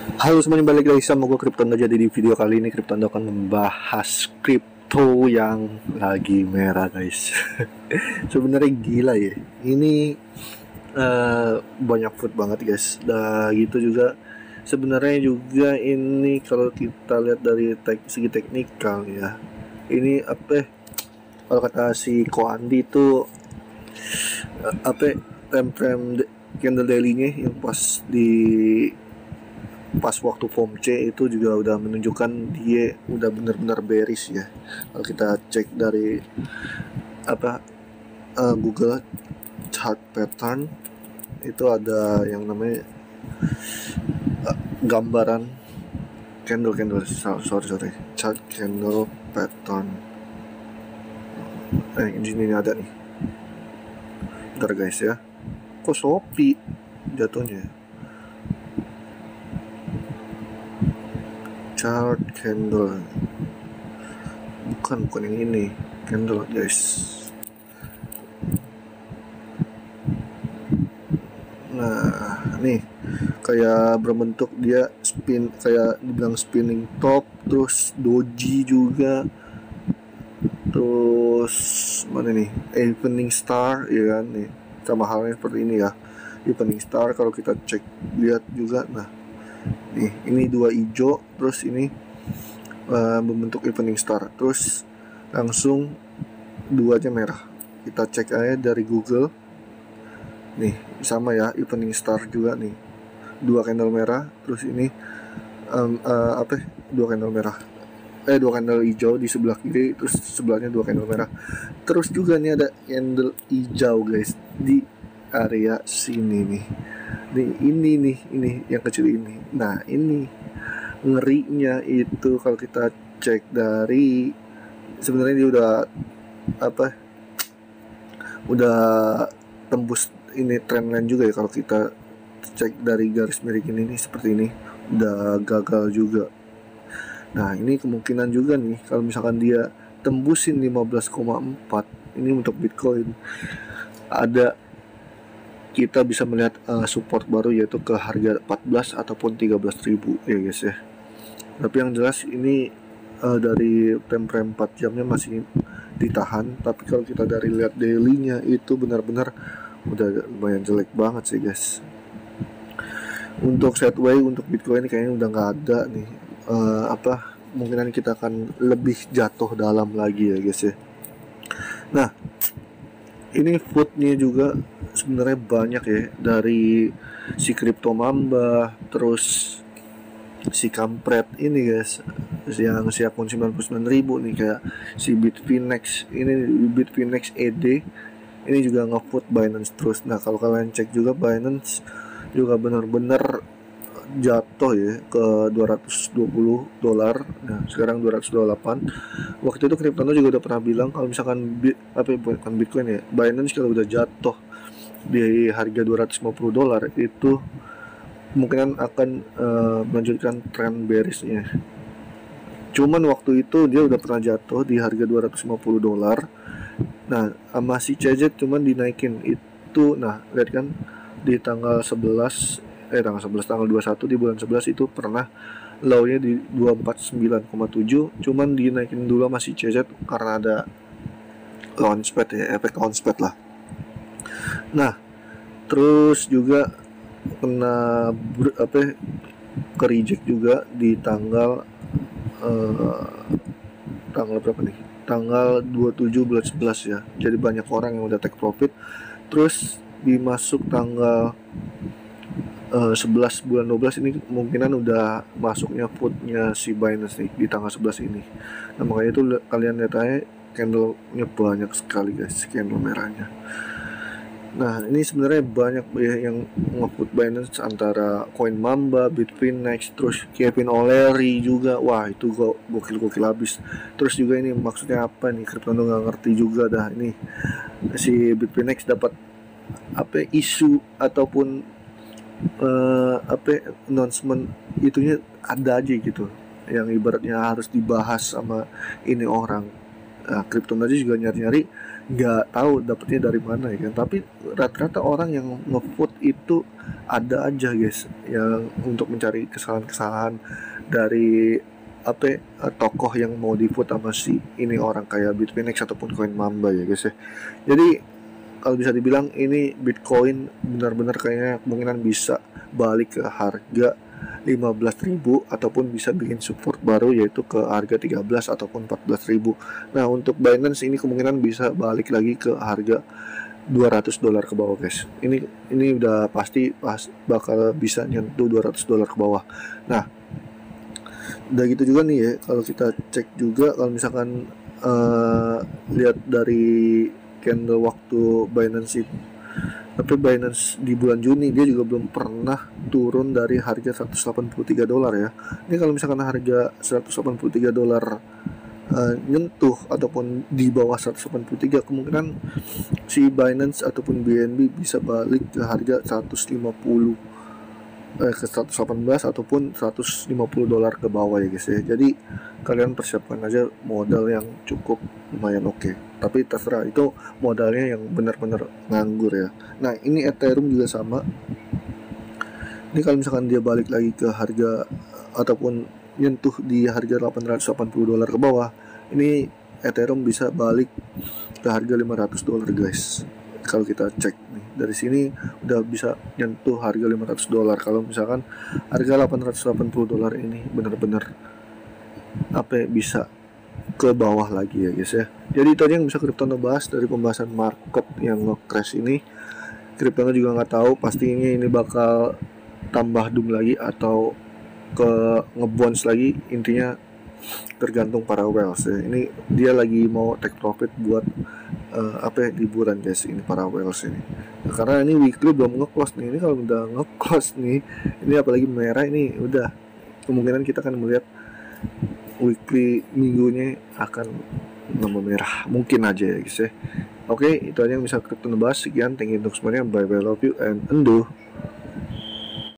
Halo semuanya, balik lagi sama gue Kryptondo. Jadi di video kali ini Kryptondo akan membahas kripto yang lagi merah guys. Sebenarnya gila ya. Ini banyak food banget guys. Dan gitu juga sebenarnya juga ini kalau kita lihat dari segi teknikal ya. Ini apa ya, kalau kata si Koandi itu apa ya, frame candle daily-nya yang pas waktu form C itu juga udah menunjukkan dia udah benar-benar bearish ya. Kalau kita cek dari apa Google chart pattern itu ada yang namanya gambaran candle sorry chart candle pattern. Ini ada nih. Bentar guys ya. Kok Shopee jatuhnya? Chart candle, bukan yang ini candle guys. Nah nih kayak berbentuk dia spin, kayak dibilang spinning top, terus doji juga, terus mana nih evening star ya kan, nih sama halnya seperti ini ya, evening star. Kalau kita cek lihat juga, nah nih ini dua hijau, terus ini membentuk evening star, terus langsung duanya merah. Kita cek aja dari Google nih, sama ya, evening star juga nih, dua candle merah, terus ini dua candle merah, dua candle hijau di sebelah kiri, terus sebelahnya dua candle merah. Terus juga nih ada candle hijau guys di area sini nih. Ini yang kecil ini. Nah ini ngerinya itu kalau kita cek dari, sebenarnya dia udah tembus ini trendline juga ya. Kalau kita cek dari garis miring ini nih, seperti ini udah gagal juga. Nah ini kemungkinan juga nih kalau misalkan dia tembusin 15,4 ini untuk Bitcoin, ada kita bisa melihat support baru, yaitu ke harga 14 ataupun 13.000 ya guys ya. Tapi yang jelas ini dari time frame 4 jamnya masih ditahan. Tapi kalau kita dari lihat daily-nya itu benar-benar udah lumayan jelek banget sih guys. Untuk sideway untuk Bitcoin kayaknya udah nggak ada nih. Kemungkinan kita akan lebih jatuh dalam lagi ya guys ya. Nah ini foodnya juga sebenarnya banyak ya, dari si Crypto Mamba, terus si kampret ini guys, yang si akun 99.000 nih, kayak si Bitfinex ini, Bitfinex ED ini juga ngefood Binance terus. Nah kalau kalian cek juga Binance juga benar-benar jatuh ya ke $220. Nah sekarang 228. Waktu itu Kryptono juga udah pernah bilang kalau misalkan bukan Bitcoin ya, Binance kalau udah jatuh di harga $250 itu kemungkinan akan melanjutkan tren bearishnya. Cuman waktu itu dia udah pernah jatuh di harga $250. Nah sama si CZ cuman dinaikin itu. Nah lihat kan di tanggal 11 tanggal 21 di bulan 11 itu pernah low-nya di 249,7, cuman dinaikin dulu masih CZ karena ada launchpad ya, efek launchpad lah. Nah terus juga kena ke reject juga di tanggal berapa nih, tanggal 27 bulan 11 ya. Jadi banyak orang yang udah take profit. Terus dimasuk tanggal 11 bulan 12 ini kemungkinan udah masuknya foodnya si Binance nih di tanggal 11 ini. Nah makanya itu kalian lihat aja candle-nya banyak sekali guys, candle merahnya. Nah ini sebenarnya banyak ya yang nge-food Binance, antara Coin Mamba, Bitfinex, terus Kevin O'Leary juga. Wah itu gokil habis. Terus juga ini maksudnya apa nih, Kryptono nggak ngerti juga dah. Ini si Bitfinex dapat isu ataupun announcement itunya ada aja gitu, yang ibaratnya harus dibahas sama ini orang. Nah, Krypton aja juga nyari-nyari nggak tahu dapetnya dari mana ya kan. Tapi rata-rata orang yang ngevote itu ada aja guys yang untuk mencari kesalahan-kesalahan dari tokoh yang mau di vote sama si ini orang kayak Bitfinex ataupun Coin Mamba ya guys ya. Jadi kalau bisa dibilang ini Bitcoin benar-benar kayaknya kemungkinan bisa balik ke harga 15.000 ataupun bisa bikin support baru yaitu ke harga 13 ataupun 14.000. Nah, untuk Binance ini kemungkinan bisa balik lagi ke harga $200 ke bawah guys. Ini udah pasti bakal bisa nyentuh $200 ke bawah. Nah, udah gitu juga nih ya, kalau kita cek juga kalau misalkan lihat dari candle waktu Binance itu, tapi Binance di bulan Juni dia juga belum pernah turun dari harga $183 ya. Ini kalau misalkan harga $183 nyentuh ataupun di bawah 183, kemungkinan si Binance ataupun BNB bisa balik ke harga 150 ke 118 ataupun $150 ke bawah ya guys ya. Jadi kalian persiapkan aja modal yang cukup lumayan oke. Tapi terserah, itu modalnya yang benar-benar nganggur ya. Nah, ini Ethereum juga sama. Ini kalau misalkan dia balik lagi ke harga ataupun nyentuh di harga $880 ke bawah, ini Ethereum bisa balik ke harga $500 guys. Kalau kita cek nih dari sini udah bisa nyentuh harga $500. Kalau misalkan harga $880 ini benar-benar bisa ke bawah lagi ya guys ya. Jadi itu aja yang bisa Kryptono bahas dari pembahasan market yang nge-crash ini. Kryptono juga nggak tahu pastinya ini bakal tambah doom lagi atau ke nge-bounce lagi. Intinya tergantung para whales ya. Ini dia lagi mau take profit buat liburan guys, ini para whales ini. Nah, karena ini weekly belum nge-close nih. Ini kalau udah nge-close nih, ini apalagi merah, ini udah kemungkinan kita akan melihat weekly minggunya akan nambah merah, mungkin aja ya guys ya. Oke, itu aja yang bisa kita bahas. Sekian, thank you untuk semuanya, bye bye, love you and undo.